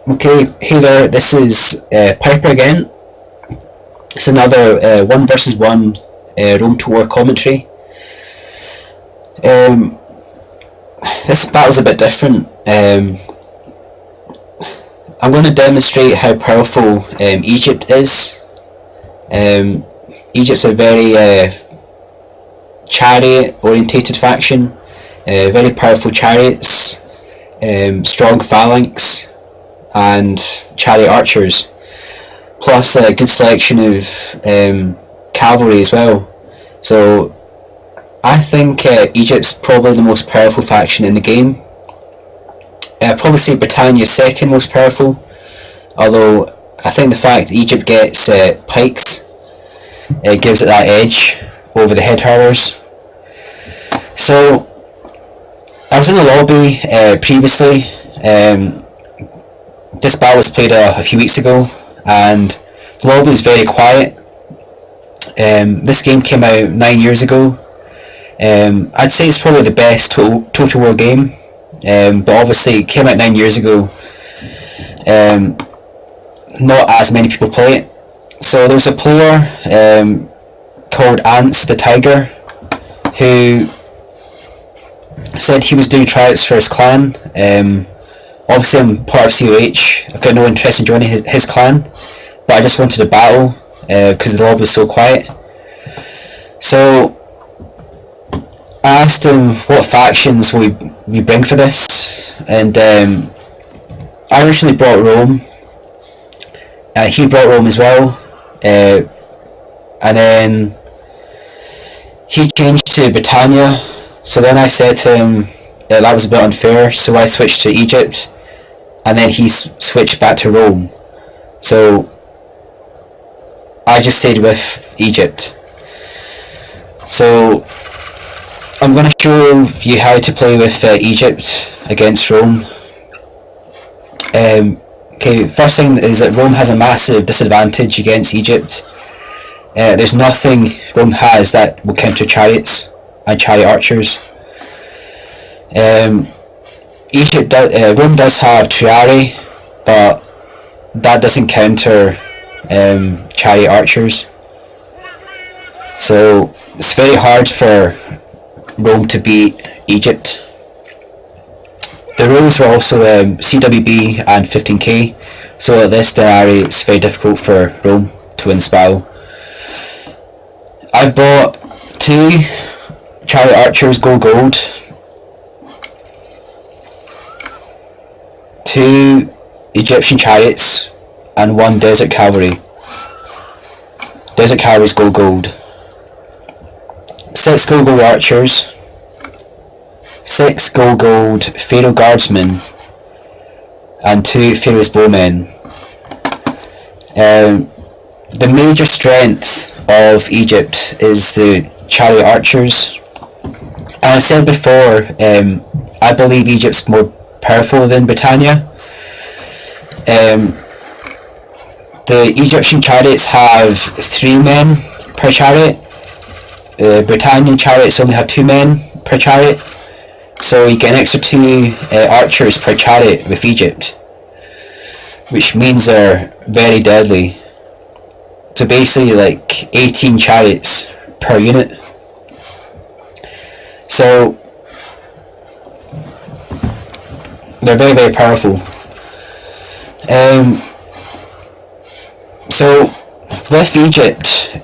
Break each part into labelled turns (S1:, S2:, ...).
S1: Okay, hey there, this is Piper again. It's another 1 versus 1 Rome to War commentary. This battle's a bit different. I'm going to demonstrate how powerful Egypt is. Egypt's a very chariot-orientated faction, very powerful chariots, strong phalanx, and chariot archers, plus a good selection of cavalry as well. So I think Egypt's probably the most powerful faction in the game. I'd probably say Britannia's second most powerful, although I think the fact that Egypt gets pikes gives it that edge over the head hurlers. So I was in the lobby previously. This battle was played a few weeks ago, and the lobby is very quiet. This game came out 9 years ago. I'd say it's probably the best Total War game, but obviously it came out 9 years ago. Not as many people play it. So there was a player called ANTZ the Tiger who said he was doing tryouts for his clan. Obviously I'm part of COH, I've got no interest in joining his clan, but I just wanted to battle because the lobby was so quiet. So I asked him what factions we bring for this, and I originally brought Rome, he brought Rome as well, and then he changed to Britannia. So then I said to him that was a bit unfair, so I switched to Egypt, and then he switched back to Rome. So I just stayed with Egypt. So I'm going to show you how to play with Egypt against Rome. Okay, first thing is that Rome has a massive disadvantage against Egypt. There's nothing Rome has that will counter chariots and chariot archers. Rome does have triarii, but that doesn't counter chariot archers. So it's very hard for Rome to beat Egypt. The rules are also CWB and 15k, so at this diary it's very difficult for Rome to win this battle. I bought 2 chariot archers gold, 2 Egyptian chariots, and 1 desert cavalry. Desert cavalry's gold. 6 gold archers, 6 gold Pharaoh guardsmen, and 2 Pharaoh's bowmen. The major strength of Egypt is the chariot archers. And I said before, I believe Egypt's more powerful than Britannia. The Egyptian chariots have 3 men per chariot. Britannian chariots only have 2 men per chariot. So you get an extra 2 archers per chariot with Egypt, which means they're very deadly. So basically like 18 chariots per unit. So they're very, very powerful. So with Egypt,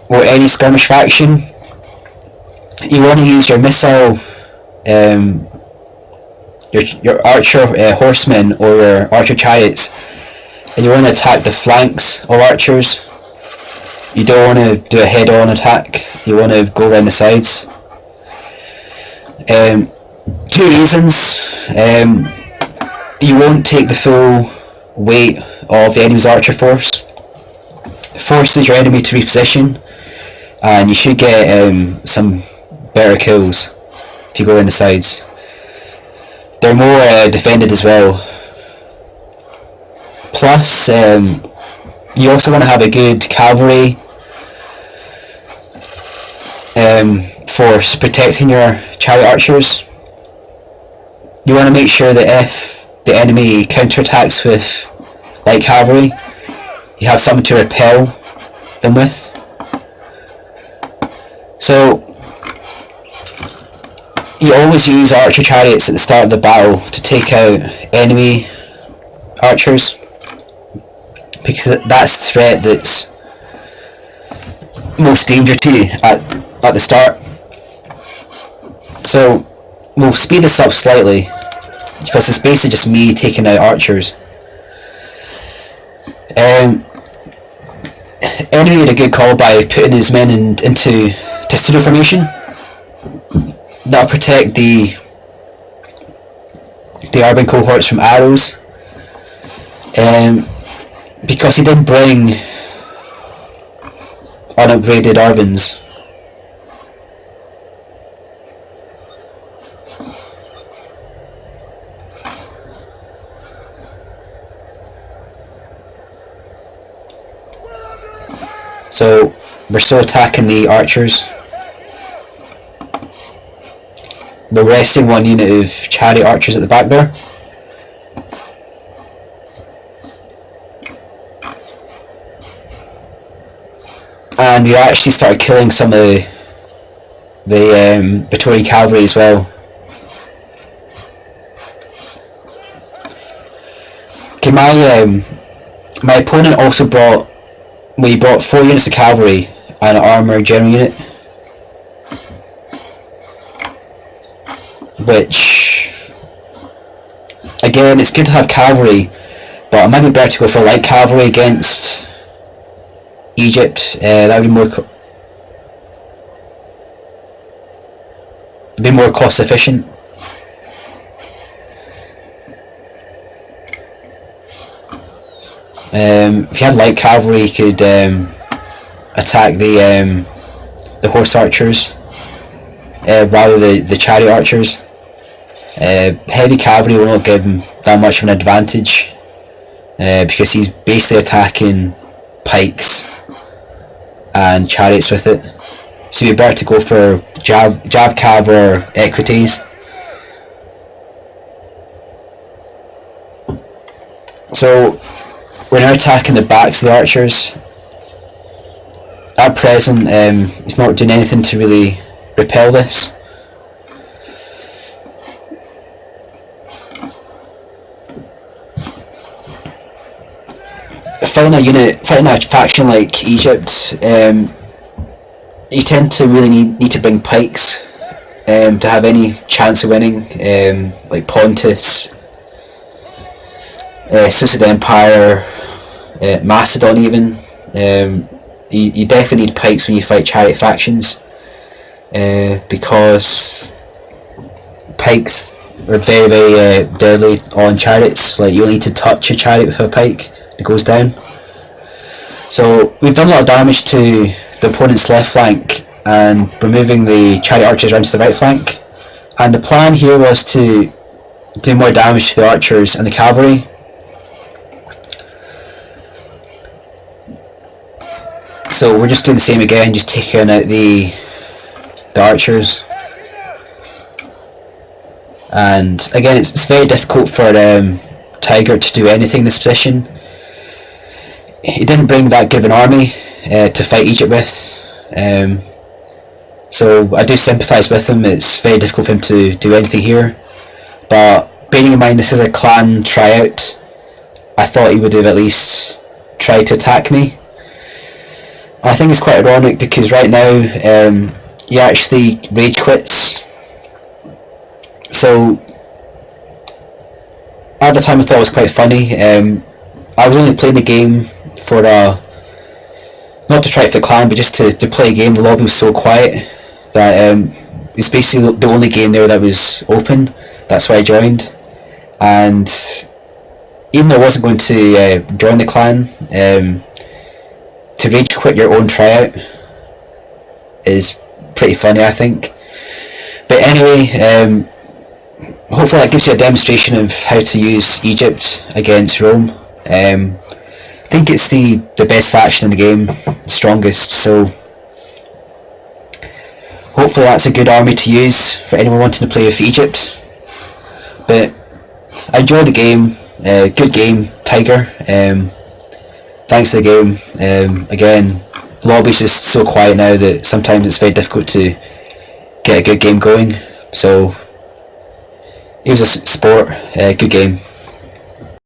S1: or any skirmish faction, you want to use your missile, your archer horsemen or your archer chariots, and you want to attack the flanks of archers. You don't want to do a head-on attack, you want to go around the sides. 2 reasons. You won't take the full weight of the enemy's archer force. Forces your enemy to reposition, and you should get some better kills if you go around the sides. They're more defended as well. Plus, you also want to have a good cavalry force protecting your chariot archers. You want to make sure that if the enemy counterattacks with light cavalry, you have something to repel them with. So you always use archer chariots at the start of the battle to take out enemy archers, because that's the threat that's most danger to you at the start. So we'll speed this up slightly, because it's basically just me taking out archers. Enemy made a good call by putting his men into pseudo formation. That'll protect the urban cohorts from arrows, because he did bring unupgraded urbans. So we're still attacking the archers. We're resting one unit of chariot archers at the back there. And we actually started killing some of the Praetorian cavalry as well. Okay, my opponent also brought 4 units of cavalry and an armoured general unit, which, again, it's good to have cavalry, but it might be better to go for light cavalry against Egypt. That would be more cost efficient. If you had light cavalry, you could attack the horse archers rather than the chariot archers. Heavy cavalry will not give him that much of an advantage, because he's basically attacking pikes and chariots with it. So you're better to go for Jav Cav or Equites. So we're now attacking the backs of the archers. At present, he's not doing anything to really repel this. Fighting a faction like Egypt, you tend to really need to bring pikes to have any chance of winning, like Pontus, Seleucid Empire, Macedon even. You definitely need pikes when you fight chariot factions, because pikes are very, very deadly on chariots. Like, you only need to touch a chariot with a pike, it goes down. So we've done a lot of damage to the opponent's left flank, and we're moving the chariot archers around to the right flank. And the plan here was to do more damage to the archers and the cavalry. So we're just doing the same again, just taking out the archers. And again, it's very difficult for Tiger to do anything in this position. He didn't bring that given army to fight Egypt with, so I do sympathise with him. It's very difficult for him to do anything here, but bearing in mind this is a clan tryout, I thought he would have at least tried to attack me. I think it's quite ironic, because right now he actually rage quits. So at the time I thought it was quite funny. I was only playing the game for not to try for the clan, but just to play a game. The lobby was so quiet that it's basically the only game there that was open. That's why I joined. And even though I wasn't going to join the clan, to rage quit your own tryout is pretty funny, I think. But anyway, hopefully that gives you a demonstration of how to use Egypt against Rome. I think it's the best faction in the game, strongest, so hopefully that's a good army to use for anyone wanting to play with Egypt. But as enjoyed the game. Good game, Tiger. Thanks to the game. Again, the lobby's just so quiet now that sometimes it's very difficult to get a good game going. So it was a sport. Good game.